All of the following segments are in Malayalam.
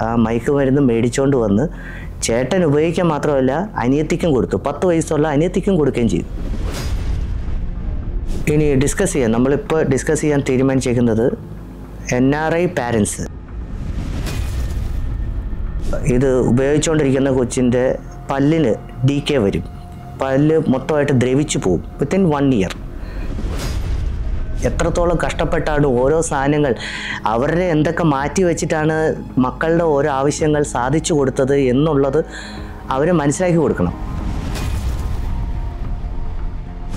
ആ മയക്കുമരുന്ന് മേടിച്ചുകൊണ്ട് വന്ന് ചേട്ടൻ ഉപയോഗിക്കാൻ മാത്രമല്ല അനിയത്തിക്കും കൊടുത്തു. 10 വയസ്സുള്ള അനിയത്തിക്കും കൊടുക്കുകയും ചെയ്തു. ഇനി നമ്മളിപ്പോൾ ഡിസ്കസ് ചെയ്യാൻ തീരുമാനിച്ചേക്കുന്നത് NRI പാരൻസ്. ഇത് ഉപയോഗിച്ചുകൊണ്ടിരിക്കുന്ന കൊച്ചിൻ്റെ പല്ലിന് DK വരും. പല്ല് മൊത്തമായിട്ട് ദ്രവിച്ചു പോകും വിത്തിൻ 1 ഇയർ. എത്രത്തോളം കഷ്ടപ്പെട്ടാണ് ഓരോ സാധനങ്ങൾ അവരുടെ എന്തൊക്കെ മാറ്റി വെച്ചിട്ടാണ് മക്കളുടെ ഓരോ ആവശ്യങ്ങൾ സാധിച്ചു കൊടുത്തത് എന്നുള്ളത് അവർ മനസ്സിലാക്കി കൊടുക്കണം.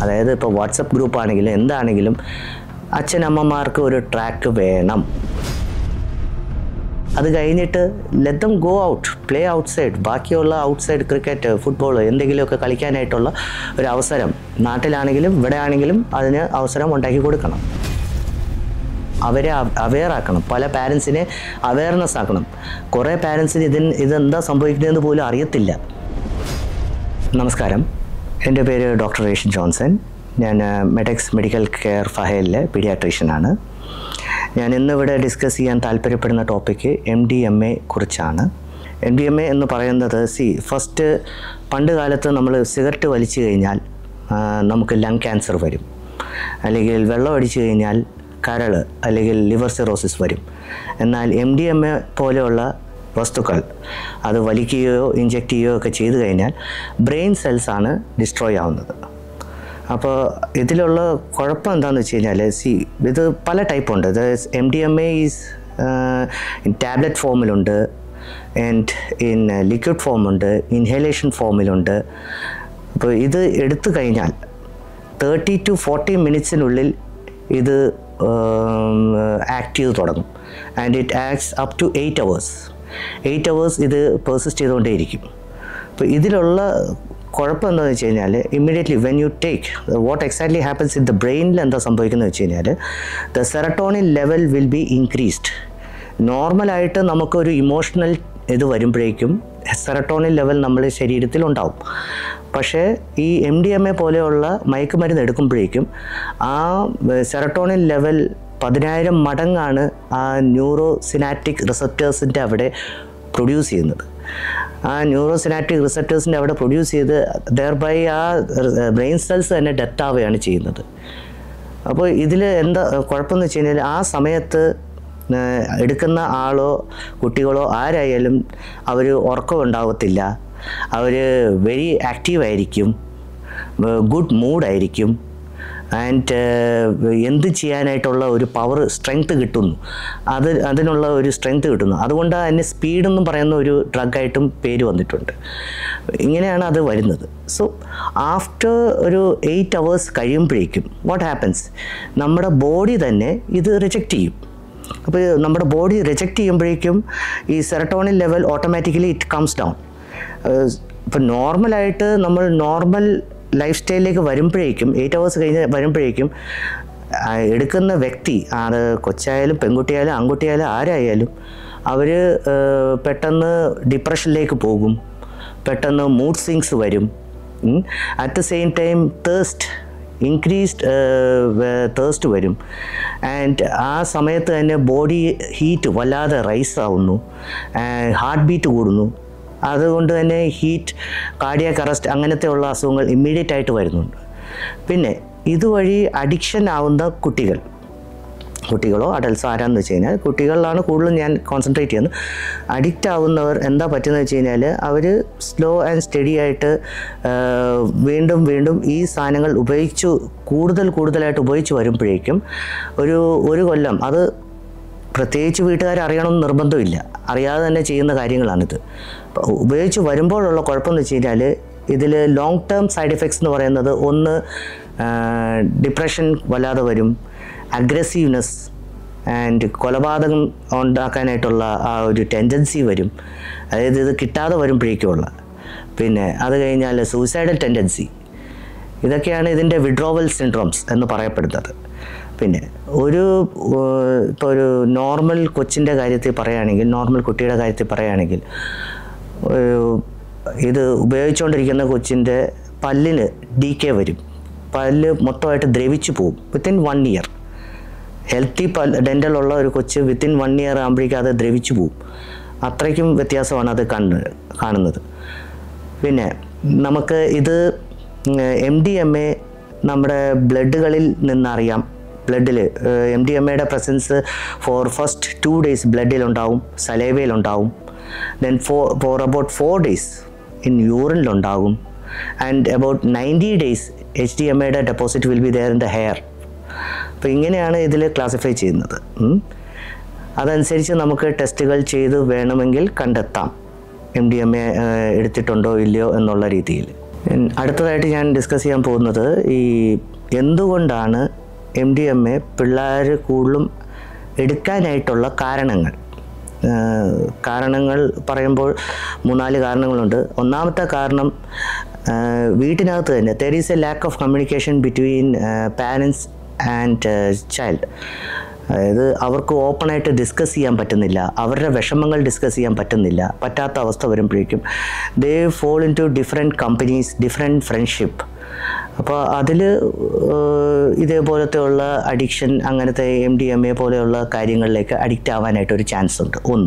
അതായത് ഇപ്പോൾ വാട്സപ്പ് ഗ്രൂപ്പ് ആണെങ്കിലും എന്താണെങ്കിലും അച്ഛനമ്മമാർക്ക് ഒരു ട്രാക്ക് വേണം. അത് കഴിഞ്ഞിട്ട് let them go out, play outside. ബാക്കിയുള്ള ഔട്ട്സൈഡ് ക്രിക്കറ്റ്, ഫുട്ബോൾ എന്തെങ്കിലുമൊക്കെ കളിക്കാനായിട്ടുള്ള ഒരു അവസരം നാട്ടിലാണെങ്കിലും ഇവിടെ ആണെങ്കിലും അതിന് അവസരം ഉണ്ടാക്കി കൊടുക്കണം. അവരെ അവെയറാക്കണം. പല പാരൻസിനെ അവെയർനെസ് ആക്കണം. കുറേ പാരൻസിന് ഇതെന്താ സംഭവിക്കുന്നതെന്ന് പോലും അറിയത്തില്ല. നമസ്കാരം, എൻ്റെ പേര് ഡോക്ടർ റേഷൻ ജോൺസൺ. ഞാൻ മെഡെക്സ് മെഡിക്കൽ കെയർ ഫഹലിലെ പീഡിയാട്രീഷ്യനാണ്. ഞാൻ ഇന്നിവിടെ ഡിസ്കസ് ചെയ്യാൻ താല്പര്യപ്പെടുന്ന ടോപ്പിക്ക് MDMA കുറിച്ചാണ്. MDMA എന്ന് പറയുന്നത് ഫസ്റ്റ് പണ്ട് കാലത്ത് നമ്മൾ സിഗരറ്റ് വലിച്ചു കഴിഞ്ഞാൽ നമുക്ക് ലങ് ക്യാൻസർ വരും, അല്ലെങ്കിൽ വെള്ളം അടിച്ചു കഴിഞ്ഞാൽ കരൾ അല്ലെങ്കിൽ ലിവർ സിറോസിസ് വരും. എന്നാൽ MDMA പോലെയുള്ള വസ്തുക്കൾ അത് വലിക്കുകയോ ഇഞ്ചെക്റ്റ് ചെയ്യുകയോ ഒക്കെ ചെയ്തു കഴിഞ്ഞാൽ ബ്രെയിൻ സെൽസാണ് ഡിസ്ട്രോയ് ആവുന്നത്. അപ്പോൾ ഇതിലുള്ള കുഴപ്പം എന്താണെന്ന് വെച്ച് കഴിഞ്ഞാൽ ഇത് പല ടൈപ്പുണ്ട്. MDMA ഈസ് ഇൻ ടാബ്ലറ്റ് ഫോമിലുണ്ട്, ആൻഡ് ഇൻ ലിക്വിഡ് ഫോമുണ്ട്, ഇൻഹലേഷൻ ഫോമിലുണ്ട്. അപ്പോൾ ഇത് എടുത്തു കഴിഞ്ഞാൽ 30 to 40 മിനിറ്റ്സിനുള്ളിൽ ഇത് ആക്ട് ചെയ്ത് തുടങ്ങും. And it acts up to 8 hours. 8 hours ഇത് പെർസിസ്റ്റ് ചെയ്തുകൊണ്ടേയിരിക്കും. അപ്പോൾ ഇതിലുള്ള കുഴപ്പം എന്താണെന്ന് വെച്ച് കഴിഞ്ഞാൽ immediately when you take what exactly happens in the ബ്രെയിനിൽ എന്താ സംഭവിക്കുന്നത് വെച്ച് കഴിഞ്ഞാൽ the serotonin level will be increased. നോർമലായിട്ട് നമുക്കൊരു ഇമോഷണൽ ഇത് വരുമ്പോഴേക്കും സെറട്ടോണിൻ ലെവൽ നമ്മുടെ ശരീരത്തിലുണ്ടാവും. പക്ഷേ ഈ MDMA പോലെയുള്ള മയക്കുമരുന്ന് എടുക്കുമ്പോഴേക്കും ആ സെറട്ടോണിൻ ലെവൽ 10,000 മടങ്ങാണ് ആ ന്യൂറോ സിനാപ്റ്റിക് റിസപ്റ്റേഴ്സിൻ്റെ അവിടെ പ്രൊഡ്യൂസ് ചെയ്യുന്നത്. ആ ന്യൂറോ സിനാപ്റ്റിക് റിസപ്റ്റേഴ്സിൻ്റെ അവിടെ പ്രൊഡ്യൂസ് ചെയ്ത് ദെയർബൈ ആ ബ്രെയിൻ സെൽസ് തന്നെ ഡെത്ത് ആവുകയാണ് ചെയ്യുന്നത്. അപ്പോൾ ഇതിൽ എന്താ കുഴപ്പമെന്ന് വെച്ച് കഴിഞ്ഞാൽ ആ സമയത്ത് എടുക്കുന്ന ആളോ കുട്ടികളോ ആരായാലും അവർ ഉറക്കം ഉണ്ടാവത്തില്ല, അവർ വെരി ആക്റ്റീവായിരിക്കും, ഗുഡ് മൂഡായിരിക്കും, ആൻഡ് എന്ത് ചെയ്യാനായിട്ടുള്ള ഒരു പവർ സ്ട്രെങ്ത് കിട്ടുന്നു, അതിനുള്ള ഒരു സ്ട്രെങ്ത് കിട്ടുന്നു. അതുകൊണ്ട് അതിന് സ്പീഡെന്നും പറയുന്ന ഒരു ഡ്രഗായിട്ടും പേര് വന്നിട്ടുണ്ട്. ഇങ്ങനെയാണ് അത് വരുന്നത്. സോ ആഫ്റ്റർ ഒരു 8 hours കഴിയുമ്പോഴേക്കും വാട്ട് ഹാപ്പൻസ്, നമ്മുടെ ബോഡി തന്നെ ഇത് റിജക്റ്റ് ചെയ്യും. അപ്പോൾ നമ്മുടെ ബോഡി റിജക്റ്റ് ചെയ്യുമ്പോഴേക്കും ഈ serotonin level automatically it comes down. ഇപ്പോൾ നോർമലായിട്ട് നമ്മൾ നോർമൽ ലൈഫ് സ്റ്റൈലിലേക്ക് വരുമ്പോഴേക്കും 8 hours കഴിഞ്ഞ് വരുമ്പോഴേക്കും എടുക്കുന്ന വ്യക്തി, അത് കൊച്ചായാലും പെൺകുട്ടിയായാലും ആൺകുട്ടിയായാലും ആരായാലും, അവർ പെട്ടെന്ന് ഡിപ്രഷനിലേക്ക് പോകും, പെട്ടെന്ന് മൂഡ് സ്വിങ്സ് വരും. At the same time increased thirst വരും. ആൻഡ് ആ സമയത്ത് തന്നെ ബോഡി ഹീറ്റ് വല്ലാതെ റൈസ് ആവുന്നു, ഹാർട്ട് ബീറ്റ് കൂടുന്നു. അതുകൊണ്ട് തന്നെ ഹീറ്റ്, കാർഡിയാക് അറസ്റ്റ് അങ്ങനത്തെയുള്ള അസുഖങ്ങൾ ഇമ്മീഡിയറ്റ് ആയിട്ട് വരുന്നുണ്ട്. പിന്നെ ഇതുവഴി അഡിക്ഷൻ ആവുന്ന കുട്ടികളോ അഡൽസോ ആരാന്ന് വെച്ച് കഴിഞ്ഞാൽ കുട്ടികളിലാണ് കൂടുതലും ഞാൻ കോൺസെൻട്രേറ്റ് ചെയ്യുന്നത്. അഡിക്റ്റ് ആവുന്നവർ എന്താ പറ്റുന്നത് വെച്ച് കഴിഞ്ഞാൽ അവർ സ്ലോ ആൻഡ് സ്റ്റഡി ആയിട്ട് വീണ്ടും ഈ സാധനങ്ങൾ കൂടുതലായിട്ട് ഉപയോഗിച്ച് വരുമ്പോഴേക്കും ഒരു കൊല്ലം, അത് പ്രത്യേകിച്ച് വീട്ടുകാർ അറിയണമെന്ന് നിർബന്ധമില്ല, അറിയാതെ തന്നെ ചെയ്യുന്ന കാര്യങ്ങളാണിത്. ഉപയോഗിച്ച് വരുമ്പോഴുള്ള കുഴപ്പമെന്ന് വെച്ച് കഴിഞ്ഞാൽ ഇതിൽ ലോങ് ടേം സൈഡ് എഫക്ട്സ് എന്ന് പറയുന്നത് ഒന്ന് ഡിപ്രഷൻ വല്ലാതെ വരും, അഗ്രസീവ്നെസ് ആൻഡ് കൊലപാതകം ഉണ്ടാക്കാനായിട്ടുള്ള ആ ഒരു ടെൻഡൻസി വരും. അതായത് ഇത് കിട്ടാതെ വരുമ്പോഴേക്കുമുള്ള. പിന്നെ അത് കഴിഞ്ഞാൽ സൂയിസൈഡൽ ടെൻഡൻസി. ഇതൊക്കെയാണ് ഇതിൻ്റെ വിഡ്രോവൽ സിൻഡ്രോംസ് എന്ന് പറയപ്പെടുന്നത്. പിന്നെ ഇപ്പോൾ ഒരു നോർമൽ കൊച്ചിൻ്റെ കാര്യത്തിൽ പറയുകയാണെങ്കിൽ, നോർമൽ കുട്ടിയുടെ കാര്യത്തിൽ പറയുകയാണെങ്കിൽ, ഇത് ഉപയോഗിച്ചുകൊണ്ടിരിക്കുന്ന കൊച്ചിൻ്റെ പല്ലിന് DK വരും. പല്ല് മൊത്തമായിട്ട് ദ്രവിച്ചു പോകും വിത്തിൻ 1 ഇയർ. ഹെൽത്തി ഡെൻ്റലുള്ള ഒരു കൊച്ച് വിത്തിൻ 1 ഇയർ ആകുമ്പോഴേക്കും അത് ദ്രവിച്ചു പോകും. അത്രയ്ക്കും വ്യത്യാസമാണ് അത് കാണുന്നത്. പിന്നെ നമുക്ക് ഇത് MDMA നമ്മുടെ ബ്ലഡുകളിൽ നിന്നറിയാം. ബ്ലഡിൽ MDMAയുടെ പ്രസൻസ് ഫോർ ഫസ്റ്റ് 2 days ബ്ലഡിലുണ്ടാവും, സലൈവയിലുണ്ടാവും. Then for about 4 days in യൂറിനിലുണ്ടാകും. ആൻഡ് അബൌട്ട് 90 days HDMAയുടെ deposit will be there in the hair. അപ്പോൾ ഇങ്ങനെയാണ് ഇതിൽ ക്ലാസിഫൈ ചെയ്യുന്നത്. അതനുസരിച്ച് നമുക്ക് ടെസ്റ്റുകൾ ചെയ്ത് വേണമെങ്കിൽ കണ്ടെത്താം MDMA എടുത്തിട്ടുണ്ടോ ഇല്ലയോ എന്നുള്ള രീതിയിൽ. അടുത്തതായിട്ട് ഞാൻ ഡിസ്കസ് ചെയ്യാൻ പോകുന്നത് ഈ എന്തുകൊണ്ടാണ് MDMA പിള്ളേർ കൂടുതലും എടുക്കാനായിട്ടുള്ള കാരണങ്ങൾ പറയുമ്പോൾ 3-4 കാരണങ്ങളുണ്ട്. ഒന്നാമത്തെ കാരണം വീട്ടിനകത്ത് തന്നെ there is a lack of communication between parents and child. അതായത് അവർക്ക് ഓപ്പണായിട്ട് ഡിസ്കസ് ചെയ്യാൻ പറ്റുന്നില്ല, അവരുടെ വിഷമങ്ങൾ ഡിസ്കസ് ചെയ്യാൻ പറ്റാത്ത അവസ്ഥ വരുമ്പോഴേക്കും they fall into different companies, different ഫ്രണ്ട്ഷിപ്പ്. അപ്പോൾ അതിൽ ഇതേപോലത്തെ ഉള്ള അഡിക്ഷൻ, അങ്ങനത്തെ MDMA പോലെയുള്ള കാര്യങ്ങളിലേക്ക് അഡിക്റ്റ് ആവാനായിട്ടൊരു ചാൻസ് ഉണ്ട്. 1.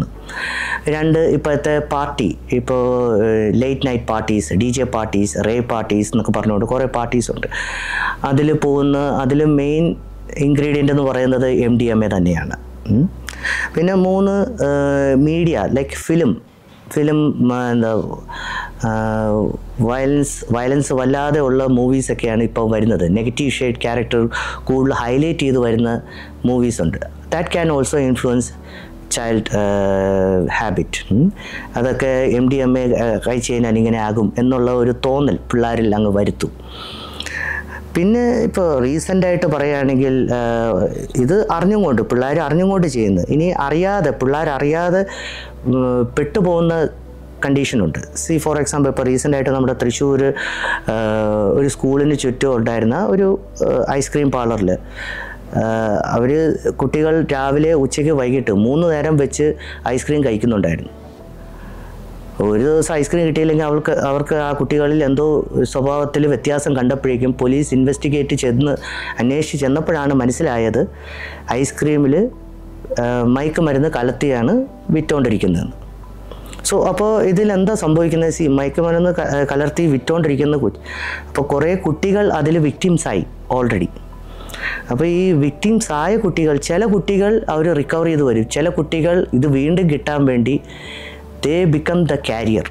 2, ഇപ്പോഴത്തെ പാർട്ടി, ഇപ്പോൾ late night parties, DJ parties, rave parties എന്നൊക്കെ പറഞ്ഞുകൊണ്ട് കുറേ പാർട്ടീസ് ഉണ്ട്. അതിൽ മെയിൻ ഇൻഗ്രീഡിയൻ്റ് എന്ന് പറയുന്നത് MDMA തന്നെയാണ്. പിന്നെ 3, മീഡിയ ലൈക്ക് ഫിലിം എന്താ വയലൻസ് വല്ലാതെ ഉള്ള മൂവീസൊക്കെയാണ് ഇപ്പോൾ വരുന്നത്. നെഗറ്റീവ് ഷെയ്ഡ് ക്യാരക്ടർ കൂടുതൽ ഹൈലൈറ്റ് ചെയ്ത് വരുന്ന മൂവീസ് ഉണ്ട്. That can also influence child habit. അതൊക്കെ MDMA കഴിച്ച് കഴിഞ്ഞാൽ ഇങ്ങനെ ആകും എന്നുള്ള ഒരു തോന്നൽ പിള്ളേരിൽ അങ്ങ് വരുത്തും. പിന്നെ ഇപ്പോൾ റീസെൻ്റായിട്ട് പറയുകയാണെങ്കിൽ ഇത് പിള്ളേർ അറിഞ്ഞുകൊണ്ട് ചെയ്യുന്നത്, ഇനി പിള്ളേർ അറിയാതെ പെട്ടുപോകുന്ന കണ്ടീഷനുണ്ട്. ഫോർ എക്സാമ്പിൾ ഇപ്പോൾ റീസെൻ്റായിട്ട് നമ്മുടെ തൃശ്ശൂർ ഒരു സ്കൂളിന് ചുറ്റും ഉണ്ടായിരുന്ന ഒരു ഐസ്ക്രീം പാർലറിൽ കുട്ടികൾ രാവിലെ ഉച്ചയ്ക്ക് വൈകിട്ട് 3 നേരം വെച്ച് ഐസ്ക്രീം കഴിക്കുന്നുണ്ടായിരുന്നു. ഒരു ദിവസം ഐസ്ക്രീം കിട്ടിയില്ലെങ്കിൽ അവർക്ക് ആ കുട്ടികളിൽ എന്തോ സ്വഭാവത്തിൽ വ്യത്യാസം കണ്ടപ്പോഴേക്കും പോലീസ് ഇൻവെസ്റ്റിഗേറ്റ് അന്വേഷിച്ച് ചെന്നപ്പോഴാണ് മനസ്സിലായത് ഐസ്ക്രീമിൽ മയക്കുമരുന്ന് കലർത്തിയാണ് വിറ്റുകൊണ്ടിരിക്കുന്നതെന്ന്. അപ്പോൾ ഇതിലെന്താ സംഭവിക്കുന്നത്? മയക്കുമരുന്ന് കലർത്തി വിറ്റുകൊണ്ടിരിക്കുന്ന അപ്പോൾ കുറേ കുട്ടികൾ അതിൽ വിക്ടിംസായി ഓൾറെഡി. അപ്പോൾ ഈ വിക്ടിംസ് ആയ കുട്ടികൾ, ചില കുട്ടികൾ അവർ റിക്കവർ ചെയ്ത് വരും, ചില കുട്ടികൾ ഇത് വീണ്ടും കിട്ടാൻ വേണ്ടി they become the carrier.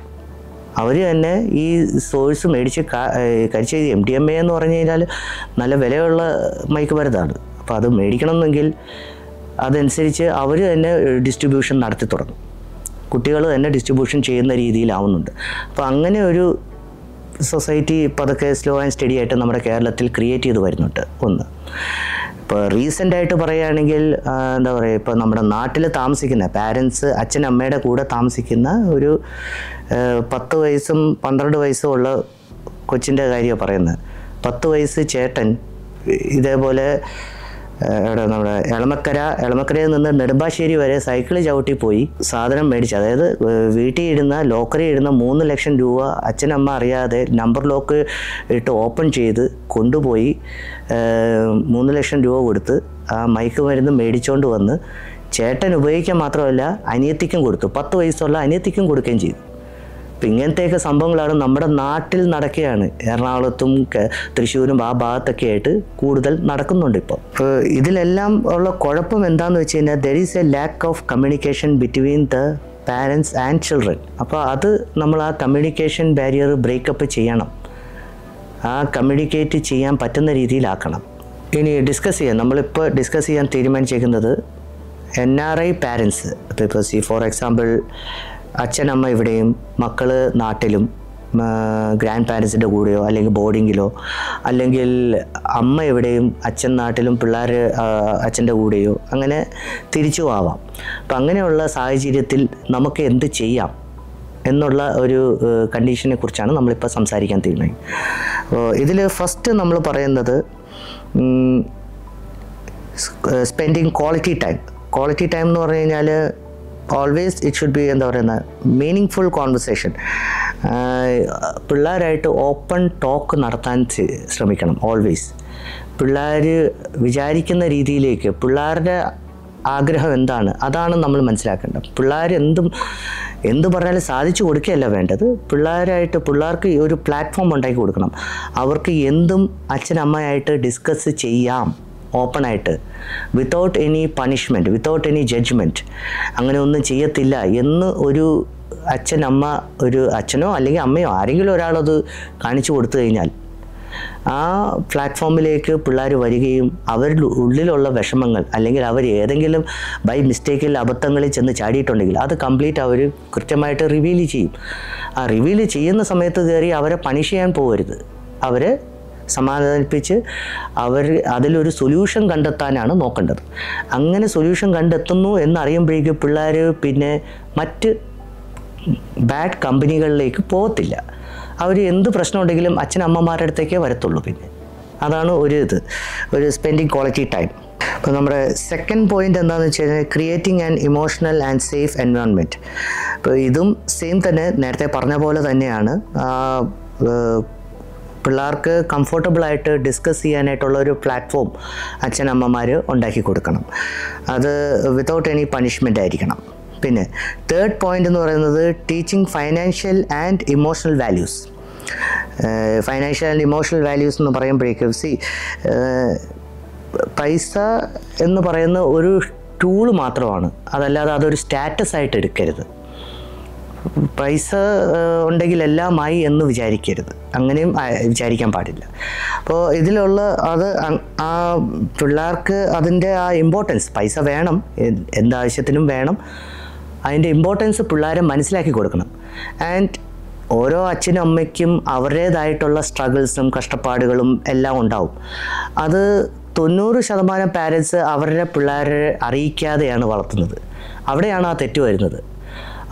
അവർ തന്നെ ഈ സോഴ്സ് മേടിച്ച് കഴിച്ച് MDMA എന്ന് പറഞ്ഞു കഴിഞ്ഞാൽ നല്ല വിലയുള്ള മയക്കുമരുന്നാണ്. അപ്പോൾ അത് മേടിക്കണമെന്നെങ്കിൽ അതനുസരിച്ച് അവർ തന്നെ ഡിസ്ട്രിബ്യൂഷൻ നടത്തി തുടങ്ങും, കുട്ടികൾ തന്നെ ഡിസ്ട്രിബ്യൂഷൻ ചെയ്യുന്ന രീതിയിലാവുന്നുണ്ട്. അപ്പോൾ അങ്ങനെ ഒരു സൊസൈറ്റി ഇപ്പോൾ അതൊക്കെ സ്ലോ ആൻഡ് സ്റ്റഡി ആയിട്ട് നമ്മുടെ കേരളത്തിൽ ക്രിയേറ്റ് ചെയ്ത് വരുന്നുണ്ട്. 1. ഇപ്പോൾ റീസെൻ്റായിട്ട് പറയുകയാണെങ്കിൽ എന്താ പറയുക, ഇപ്പോൾ നമ്മുടെ നാട്ടിൽ താമസിക്കുന്ന പാരൻസ് അച്ഛനമ്മയുടെ കൂടെ താമസിക്കുന്ന ഒരു 10 വയസ്സും 12 വയസ്സും ഉള്ള കൊച്ചിൻ്റെ കാര്യമാണ് പറയുന്നത്. 10 വയസ്സ് ചേട്ടൻ ഇതേപോലെ നമ്മുടെ എളമക്കരയിൽ നിന്ന് നെടുമ്പാശ്ശേരി വരെ സൈക്കിൾ ചവിട്ടി പോയി സാധനം മേടിച്ച്, അതായത് വീട്ടിൽ ഇടുന്ന ലോക്കറിൽ ഇടുന്ന 3 ലക്ഷം രൂപ അച്ഛനമ്മ അറിയാതെ നമ്പർ ലോക്ക് ഇട്ട് ഓപ്പൺ ചെയ്ത് കൊണ്ടുപോയി 3 ലക്ഷം രൂപ കൊടുത്ത് ആ മയക്കുമരുന്ന് മേടിച്ചുകൊണ്ട് വന്ന് ചേട്ടൻ ഉപയോഗിക്കാൻ മാത്രമല്ല അനിയത്തിക്കും കൊടുത്തു, 10 വയസ്സുള്ള അനിയത്തിക്കും കൊടുക്കുകയും ചെയ്തു. അപ്പം ഇങ്ങനത്തെയൊക്കെ സംഭവങ്ങളാണ് നമ്മുടെ നാട്ടിൽ നടക്കുകയാണ്. എറണാകുളത്തും തൃശ്ശൂരും ആ ഭാഗത്തൊക്കെ ആയിട്ട് കൂടുതൽ നടക്കുന്നുണ്ട് ഇപ്പോൾ. ഇതിലെല്ലാം ഉള്ള കുഴപ്പം എന്താണെന്ന് വെച്ച് കഴിഞ്ഞാൽ there is A lack of communication between the parents and children. അപ്പോൾ അത് നമ്മൾ ആ കമ്മ്യൂണിക്കേഷൻ ബാരിയർ ബ്രേക്കപ്പ് ചെയ്യണം, ആ കമ്മ്യൂണിക്കേറ്റ് ചെയ്യാൻ പറ്റുന്ന രീതിയിലാക്കണം. ഇനി നമ്മളിപ്പോൾ ഡിസ്കസ് ചെയ്യാൻ തീരുമാനിച്ചേക്കുന്നത് NRI പാരൻസ്. ഇപ്പോൾ ഫോർ എക്സാമ്പിൾ അച്ഛനമ്മ ഇവിടെയും മക്കൾ നാട്ടിലും ഗ്രാൻഡ് പാരൻസിൻ്റെ കൂടെയോ അല്ലെങ്കിൽ ബോർഡിങ്ങിലോ, അല്ലെങ്കിൽ അമ്മ എവിടെയും അച്ഛൻ നാട്ടിലും പിള്ളേർ അച്ഛൻ്റെ കൂടെയോ, അങ്ങനെ തിരിച്ചും ആവാം. അപ്പം അങ്ങനെയുള്ള സാഹചര്യത്തിൽ നമുക്ക് എന്ത് ചെയ്യാം എന്നുള്ള ഒരു കണ്ടീഷനെ കുറിച്ചാണ് നമ്മളിപ്പോൾ സംസാരിക്കാൻ തീരുമാനിക്കുന്നത്. അപ്പോൾ ഇതിൽ ഫസ്റ്റ് നമ്മൾ പറയുന്നത് സ്പെൻഡിങ് ക്വാളിറ്റി ടൈം എന്ന് പറഞ്ഞു കഴിഞ്ഞാൽ ഓൾവേസ് ഇറ്റ് ഷുഡ് ബി എന്താ പറയുന്നത് മീനിങ് കോൺവെർസേഷൻ. പിള്ളേരായിട്ട് ഓപ്പൺ ടോക്ക് നടത്താൻ ശ്രമിക്കണം ഓൾവേസ്. പിള്ളേർ വിചാരിക്കുന്ന രീതിയിലേക്ക്, പിള്ളേരുടെ ആഗ്രഹം എന്താണ്, അതാണ് നമ്മൾ മനസ്സിലാക്കേണ്ടത്. പിള്ളേർ എന്ത് പറഞ്ഞാലും സാധിച്ചു കൊടുക്കുകയല്ല വേണ്ടത്. പിള്ളേർക്ക് ഒരു പ്ലാറ്റ്ഫോം ഉണ്ടാക്കി കൊടുക്കണം. അവർക്ക് എന്തും അച്ഛനമ്മയായിട്ട് ഡിസ്കസ് ചെയ്യാം, ഓപ്പണായിട്ട്, without any punishment, without any judgment. അങ്ങനെ ഒന്നും ചെയ്യത്തില്ല എന്ന് ഒരു ഒരു അച്ഛനോ അല്ലെങ്കിൽ അമ്മയോ ആരെങ്കിലും ഒരാളത് കാണിച്ചു കൊടുത്തു കഴിഞ്ഞാൽ ആ പ്ലാറ്റ്ഫോമിലേക്ക് പിള്ളേർ വരികയും അവരുടെ ഉള്ളിലുള്ള വിഷമങ്ങൾ അല്ലെങ്കിൽ അവർ ഏതെങ്കിലും ബൈ മിസ്റ്റേക്കിൽ അബദ്ധങ്ങളിൽ ചെന്ന് ചാടിയിട്ടുണ്ടെങ്കിൽ അത് കംപ്ലീറ്റ് അവർ കൃത്യമായിട്ട് റിവീൽ ചെയ്യും. ആ റിവീൽ ചെയ്യുന്ന സമയത്ത് കയറി അവരെ പണിഷ് ചെയ്യാൻ പോകരുത്. അവരെ സമാധാനിപ്പിച്ച് അതിലൊരു സൊല്യൂഷൻ കണ്ടെത്താനാണ് നോക്കേണ്ടത്. അങ്ങനെ സൊല്യൂഷൻ കണ്ടെത്തുന്നു എന്നറിയുമ്പോഴേക്കും പിള്ളേർ പിന്നെ മറ്റ് ബാഡ് കമ്പനികളിലേക്ക് പോകത്തില്ല. അവർ എന്ത് പ്രശ്നമുണ്ടെങ്കിലും അച്ഛനമ്മമാരുടെ അടുത്തേക്കേ വരത്തുള്ളൂ. പിന്നെ അതാണ് ഒരു സ്പെൻഡിങ് ക്വാളിറ്റി ടൈം. അപ്പോൾ നമ്മുടെ സെക്കൻഡ് പോയിൻ്റ് എന്താണെന്ന് വെച്ച് കഴിഞ്ഞാൽ creating an emotional and safe environment. അപ്പോൾ ഇതും സെയിം തന്നെ, നേരത്തെ പറഞ്ഞ പോലെ തന്നെയാണ്. പിള്ളേർക്ക് കംഫർട്ടബിളായിട്ട് ഡിസ്കസ് ചെയ്യാനായിട്ടുള്ള ഒരു പ്ലാറ്റ്ഫോം അച്ഛനമ്മമാർ ഉണ്ടാക്കി കൊടുക്കണം. അത് വിത്തൗട്ട് എനി പണിഷ്മെൻ്റ് ആയിരിക്കണം. പിന്നെ തേർഡ് പോയിൻ്റ് എന്ന് പറയുന്നത് teaching financial and emotional values. Financial and emotional values എന്ന് പറയുമ്പോഴേക്കും പൈസ എന്ന് പറയുന്ന ഒരു ടൂള് മാത്രമാണ്, അതല്ലാതെ അതൊരു സ്റ്റാറ്റസ് ആയിട്ട് എടുക്കരുത്. പൈസ ഉണ്ടെങ്കിൽ എല്ലാമായി എന്ന് വിചാരിക്കരുത്, അങ്ങനെയും വിചാരിക്കാൻ പാടില്ല. അപ്പോൾ ഇതിലുള്ള ആ പിള്ളേർക്ക് അതിൻ്റെ ആ ഇമ്പോർട്ടൻസ്, പൈസ വേണം, എന്താവശ്യത്തിനും വേണം, അതിൻ്റെ ഇമ്പോർട്ടൻസ് പിള്ളേരെ മനസ്സിലാക്കി കൊടുക്കണം. ആൻഡ് ഓരോ അച്ഛനും അമ്മയ്ക്കും അവരുടേതായിട്ടുള്ള സ്ട്രഗിൾസും കഷ്ടപ്പാടുകളും എല്ലാം ഉണ്ടാവും. അത് 90% പാരൻസ് അവരുടെ പിള്ളേരെ അറിയിക്കാതെയാണ് വളർത്തുന്നത്. അവിടെയാണ് ആ തെറ്റ് വരുന്നത്.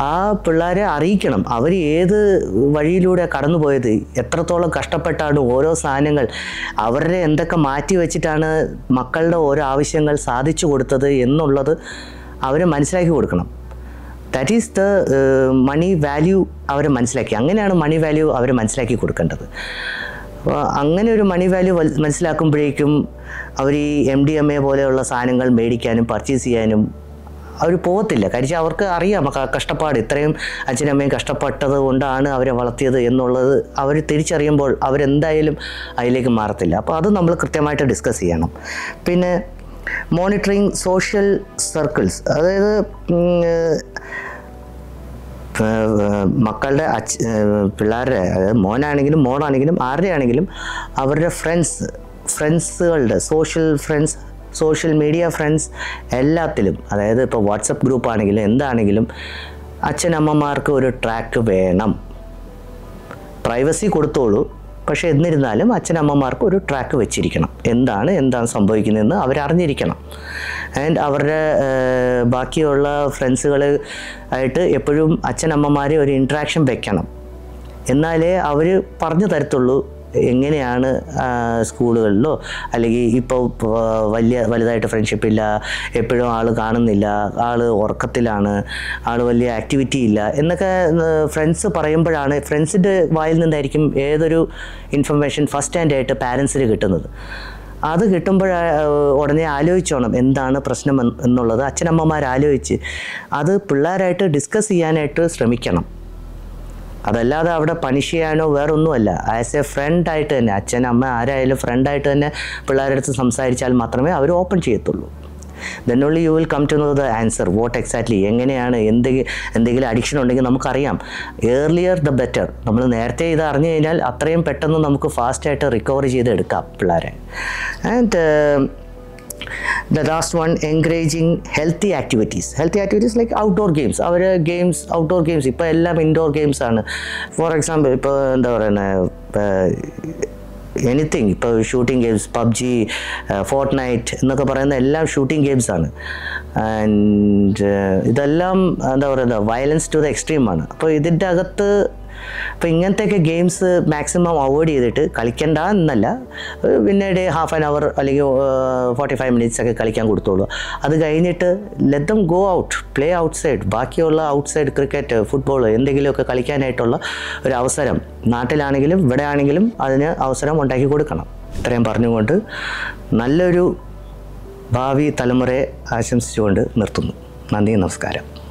ആ പിള്ളേരെ അറിയിക്കണം, അവർ ഏത് വഴിയിലൂടെ കടന്നു പോയത്, എത്രത്തോളം കഷ്ടപ്പെട്ടാണ് ഓരോ സാധനങ്ങൾ അവരുടെ എന്തൊക്കെ മാറ്റി വെച്ചിട്ടാണ് മക്കളുടെ ഓരോ ആവശ്യങ്ങൾ സാധിച്ചു കൊടുത്തത് എന്നുള്ളത് അവരെ മനസ്സിലാക്കി കൊടുക്കണം. That is the money value അവരെ മനസ്സിലാക്കി. അങ്ങനെയാണ് മണി വാല്യൂ അവരെ മനസ്സിലാക്കി കൊടുക്കേണ്ടത്. അപ്പോൾ അങ്ങനെ ഒരു മണി വാല്യൂ മനസ്സിലാക്കുമ്പോഴേക്കും അവർ ഈ MDMA പോലെയുള്ള സാധനങ്ങൾ മേടിക്കാനും പർച്ചേസ് ചെയ്യാനും അവർ പോകത്തില്ല. കാര്യം അവർക്ക് അറിയാം കഷ്ടപ്പാട്, ഇത്രയും അച്ഛനമ്മയും കഷ്ടപ്പെട്ടത് കൊണ്ടാണ് അവരെ വളർത്തിയത് എന്നുള്ളത് അവർ തിരിച്ചറിയുമ്പോൾ അവരെന്തായാലും അതിലേക്ക് മാറത്തില്ല. അപ്പോൾ അത് നമ്മൾ കൃത്യമായിട്ട് ഡിസ്കസ് ചെയ്യണം. പിന്നെ മോണിറ്ററിങ് സോഷ്യൽ സർക്കിൾസ്, അതായത് മക്കളുടെ പിള്ളേരുടെ, അതായത് മോനാണെങ്കിലും മോളാണെങ്കിലും ആരുടെയാണെങ്കിലും അവരുടെ ഫ്രണ്ട്സുകളുടെ സോഷ്യൽ മീഡിയ ഫ്രണ്ട്സ് എല്ലാത്തിലും, അതായത് ഇപ്പോൾ വാട്സപ്പ് ഗ്രൂപ്പ് ആണെങ്കിലും എന്താണെങ്കിലും അച്ഛനമ്മമാർക്ക് ഒരു ട്രാക്ക് വേണം. പ്രൈവസി കൊടുത്തോളൂ, പക്ഷേ എന്നിരുന്നാലും അച്ഛനമ്മമാർക്ക് ഒരു ട്രാക്ക് വെച്ചിരിക്കണം. എന്താണ് സംഭവിക്കുന്നതെന്ന് അവരറിഞ്ഞിരിക്കണം. ആൻഡ് അവരുടെ ബാക്കിയുള്ള ഫ്രണ്ട്സുകൾ ആയിട്ട് എപ്പോഴും അച്ഛനമ്മമാരെ ഒരു ഇൻട്രാക്ഷൻ വെക്കണം. എന്നാലേ അവർ പറഞ്ഞു തരത്തുള്ളൂ എങ്ങനെയാണ് സ്കൂളുകളിലോ അല്ലെങ്കിൽ ഇപ്പോൾ വലുതായിട്ട് ഫ്രണ്ട്ഷിപ്പില്ല, എപ്പോഴും ആൾ കാണുന്നില്ല, ആൾ ഉറക്കത്തിലാണ്, ആൾ വലിയ ആക്ടിവിറ്റി ഇല്ല എന്നൊക്കെ ഫ്രണ്ട്സ് പറയുമ്പോഴാണ്, ഫ്രണ്ട്സിൻ്റെ വായിൽ നിന്നായിരിക്കും ഏതൊരു ഇൻഫർമേഷൻ ഫസ്റ്റ് ഹാൻഡ് ആയിട്ട് പാരൻസിന് കിട്ടുന്നത്. അത് ഉടനെ ആലോചിച്ചോണം എന്താണ് പ്രശ്നം എന്നുള്ളത്. അച്ഛനമ്മമാർ ആലോചിച്ച് അത് പിള്ളേരായിട്ട് ഡിസ്കസ് ചെയ്യാനായിട്ട് ശ്രമിക്കണം. അതല്ലാതെ അവിടെ പണിഷ് ചെയ്യാനോ വേറൊന്നുമല്ല. ആസ് എ ഫ്രണ്ടായിട്ട് തന്നെ, അച്ഛൻ അമ്മ ആരായാലും ഫ്രണ്ടായിട്ട് തന്നെ പിള്ളേരുടെ അടുത്ത് സംസാരിച്ചാൽ മാത്രമേ അവർ ഓപ്പൺ ചെയ്യത്തുള്ളൂ. then only you will come to know the answer, what exactly, എങ്ങനെയാണ്, എന്തെങ്കിലും അഡിക്ഷൻ ഉണ്ടെങ്കിൽ നമുക്കറിയാം. Earlier the better. നമ്മൾ നേരത്തെ ഇത് അറിഞ്ഞു കഴിഞ്ഞാൽ അത്രയും പെട്ടെന്ന് നമുക്ക് ഫാസ്റ്റായിട്ട് റിക്കവർ ചെയ്തെടുക്കാം പിള്ളേരെ. And the last one, encouraging healthy activities like outdoor games. our games, outdoor games ഇപ്പോൾ എല്ലാം ഇൻഡോർ ഗെയിംസ് ആണ്. ഫോർ എക്സാമ്പിൾ ഇപ്പോൾ എന്താ പറയുന്നത്, എനിത്തിങ്, ഇപ്പോൾ ഷൂട്ടിംഗ് ഗെയിംസ്, PUBG, ഫോർട്ട്നൈറ്റ് എന്നൊക്കെ പറയുന്ന എല്ലാം ഷൂട്ടിംഗ് ഗെയിംസാണ്. ആൻഡ് ഇതെല്ലാം എന്താ പറയുന്നത്, വയലൻസ് ടു ദ എക്സ്ട്രീമാണ്. അപ്പോൾ ഇതിൻ്റെ അകത്ത് അപ്പോൾ ഇങ്ങനത്തെയൊക്കെ ഗെയിംസ് മാക്സിമം അവോയ്ഡ് ചെയ്തിട്ട്, കളിക്കണ്ട എന്നല്ല, പിന്നീട് ഹാഫ് ആൻ അവർ അല്ലെങ്കിൽ 45 minutes ഒക്കെ കളിക്കാൻ കൊടുത്തോളൂ. അത് കഴിഞ്ഞിട്ട് let them go out, play outside. ബാക്കിയുള്ള ഔട്ട്സൈഡ് ക്രിക്കറ്റ്, ഫുട്ബോൾ എന്തെങ്കിലുമൊക്കെ കളിക്കാനായിട്ടുള്ള ഒരു അവസരം നാട്ടിലാണെങ്കിലും ഇവിടെ ആണെങ്കിലും അതിന് അവസരം ഉണ്ടാക്കി കൊടുക്കണം. ഇത്രയും പറഞ്ഞുകൊണ്ട് നല്ലൊരു ഭാവി തലമുറയെ ആശംസിച്ചുകൊണ്ട് നിർത്തുന്നു. നന്ദി, നമസ്കാരം.